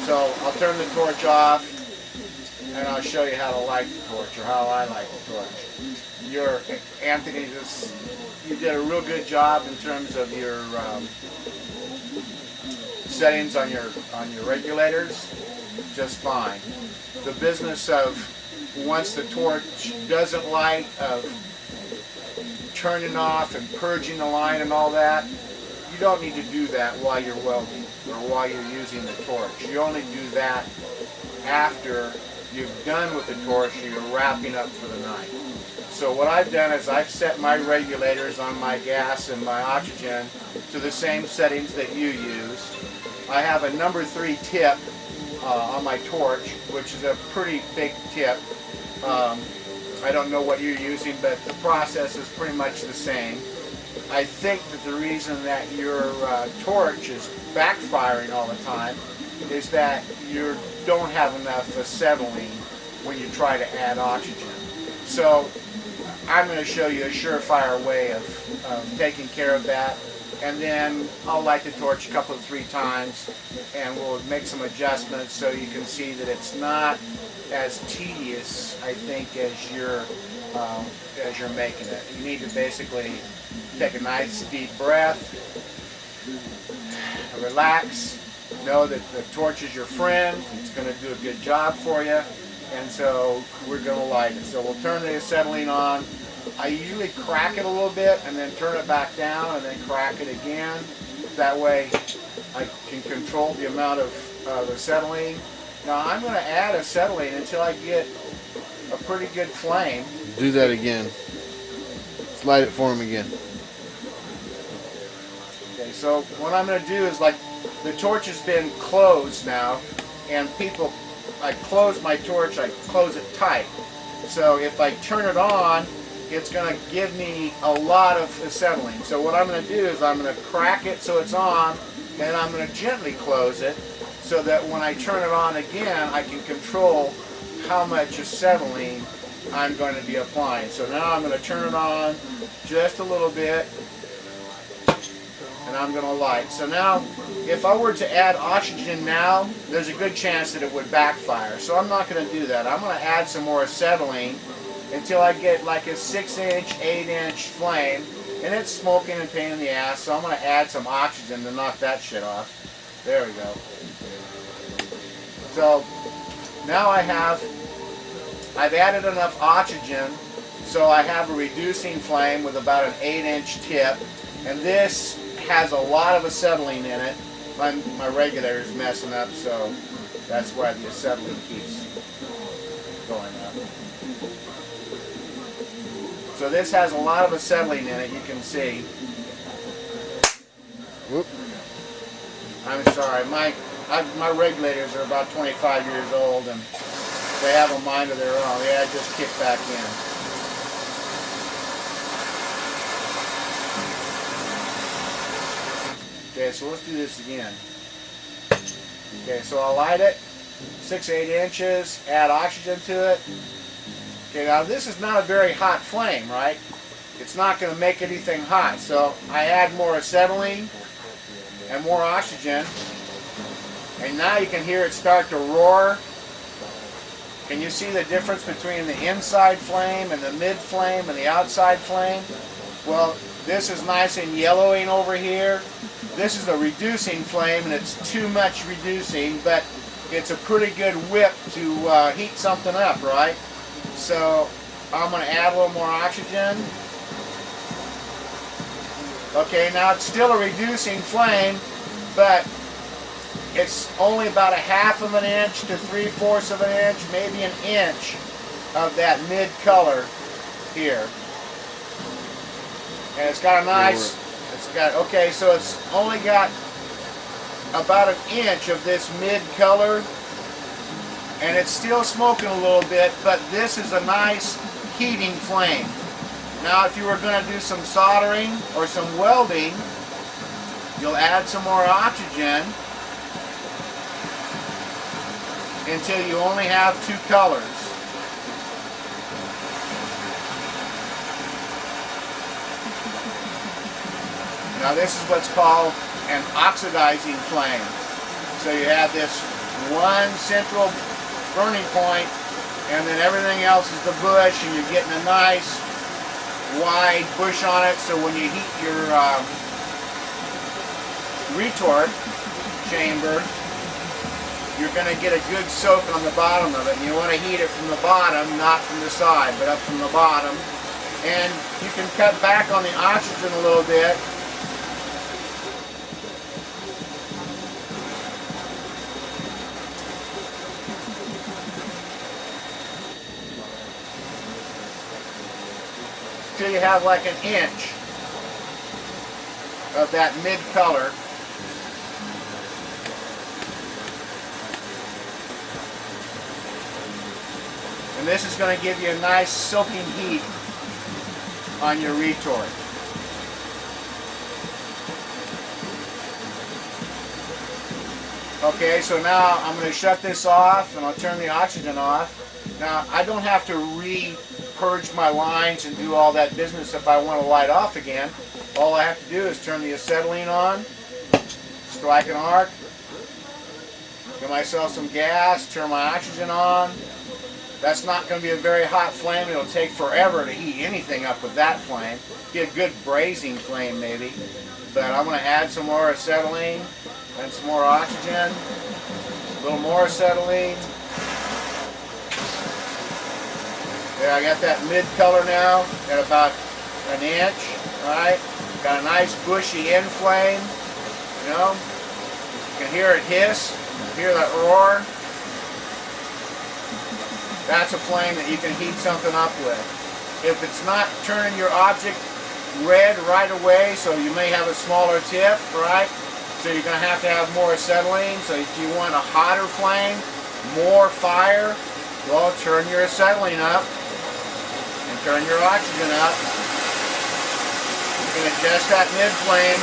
So I'll turn the torch off and I'll show you how to light the torch, or how I light the torch. Anthony, you did a real good job in terms of your settings on your regulators. Just fine. The business of once the torch doesn't light, of turning off and purging the line and all that, you don't need to do that while you're welding or while you're using the torch. You only do that after you've done with the torch, you're wrapping up for the night. So what I've done is I've set my regulators on my gas and my oxygen to the same settings that you use. I have a number 3 tip on my torch, which is a pretty big tip. I don't know what you're using, but the process is pretty much the same. I think that the reason that your torch is backfiring all the time is that you don't have enough acetylene when you try to add oxygen. So I'm going to show you a surefire way of taking care of that, and then I'll light the torch a couple of 3 times and we'll make some adjustments so you can see that it's not as tedious, I think, as you're making it. You need to basically take a nice deep breath, relax, know that the torch is your friend, it's going to do a good job for you, and so we're going to light it. So we'll turn the acetylene on. I usually crack it a little bit and then turn it back down and then crack it again. That way I can control the amount of acetylene. Now I'm going to add acetylene until I get a pretty good flame. Do that again. Light it for him again. Okay, so what I'm going to do is, like, the torch has been closed now, and I close my torch, I close it tight. So if I turn it on, it's going to give me a lot of acetylene. So what I'm going to do is I'm going to crack it so it's on, and I'm going to gently close it so that when I turn it on again, I can control how much acetylene I'm going to be applying. So now I'm going to turn it on just a little bit, and I'm going to light. So now, if I were to add oxygen now, there's a good chance that it would backfire. So I'm not going to do that. I'm going to add some more acetylene until I get like a 6-inch, 8-inch flame, and it's smoking and pain in the ass. So I'm going to add some oxygen to knock that shit off. There we go. So now I've added enough oxygen, so I have a reducing flame with about an 8-inch tip, and this has a lot of acetylene in it. My regulator is messing up, so that's why the acetylene keeps going up. So this has a lot of acetylene in it, you can see. Whoop. I'm sorry, my regulators are about 25 years old, and they have a mind of their own. Yeah, just kick back in. Okay, so let's do this again. Okay, so I'll light it, 6-8 inches, add oxygen to it. Okay, now this is not a very hot flame, right? It's not going to make anything hot, so I add more acetylene and more oxygen, and now you can hear it start to roar. Can you see the difference between the inside flame and the mid flame and the outside flame? Well, this is nice and yellowing over here. This is a reducing flame, and it's too much reducing, but it's a pretty good whip to heat something up, right? So I'm going to add a little more oxygen. Okay, now it's still a reducing flame, but it's only about a 1/2 inch to 3/4 of an inch, maybe an inch of that mid color here. And it's got a nice, okay, so it's only got about an inch of this mid color, and it's still smoking a little bit, but this is a nice heating flame. Now if you were going to do some soldering or some welding, you'll add some more oxygen until you only have 2 colors. Now this is what's called an oxidizing flame. So you have this one central burning point, and then everything else is the bush, and you're getting a nice wide bush on it. So when you heat your retort chamber, you're going to get a good soak on the bottom of it. And you want to heat it from the bottom, not from the side, but up from the bottom. And you can cut back on the oxygen a little bit. Till you have like an inch of that mid color. And this is going to give you a nice soaking heat on your retort. Okay, so now I'm going to shut this off and I'll turn the oxygen off. Now I don't have to purge my lines and do all that business if I want to light off again. All I have to do is turn the acetylene on, strike an arc, give myself some gas, turn my oxygen on. That's not going to be a very hot flame. It'll take forever to heat anything up with that flame. Be a good braising flame maybe. But I'm going to add some more acetylene and some more oxygen. A little more acetylene. There, I got that mid color now at about an inch. Alright? Got a nice bushy end flame. You know? You can hear it hiss. Hear that roar. That's a flame that you can heat something up with. If it's not turning your object red right away, so you may have a smaller tip, right? So you're going to have more acetylene. So if you want a hotter flame, more fire, well, turn your acetylene up and turn your oxygen up. You can adjust that mid flame.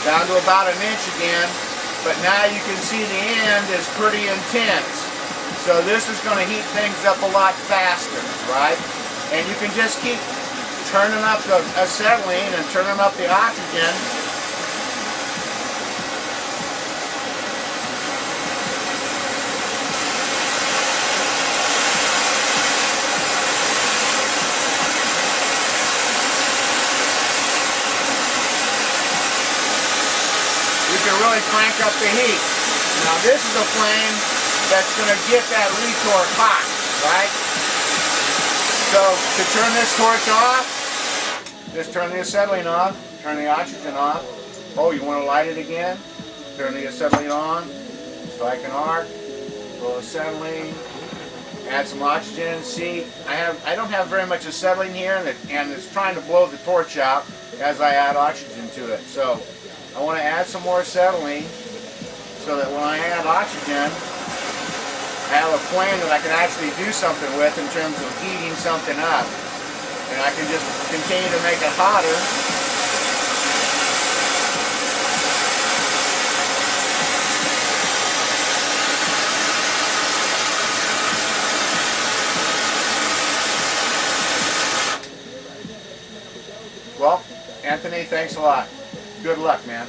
Down to about an inch again, but now you can see the end is pretty intense. So this is going to heat things up a lot faster, right? And you can just keep turning up the acetylene and turning up the oxygen. You can really crank up the heat. Now this is a flame that's going to get that retort hot, right? So to turn this torch off, just turn the acetylene off, turn the oxygen off. Oh, you want to light it again? Turn the acetylene on, strike an arc, little acetylene, add some oxygen. See, I don't have very much acetylene here, and it's trying to blow the torch out as I add oxygen to it. So I want to add some more acetylene so that when I add oxygen, I have a flame that I can actually do something with in terms of heating something up. And I can just continue to make it hotter. Well, Anthony, thanks a lot. Good luck, man.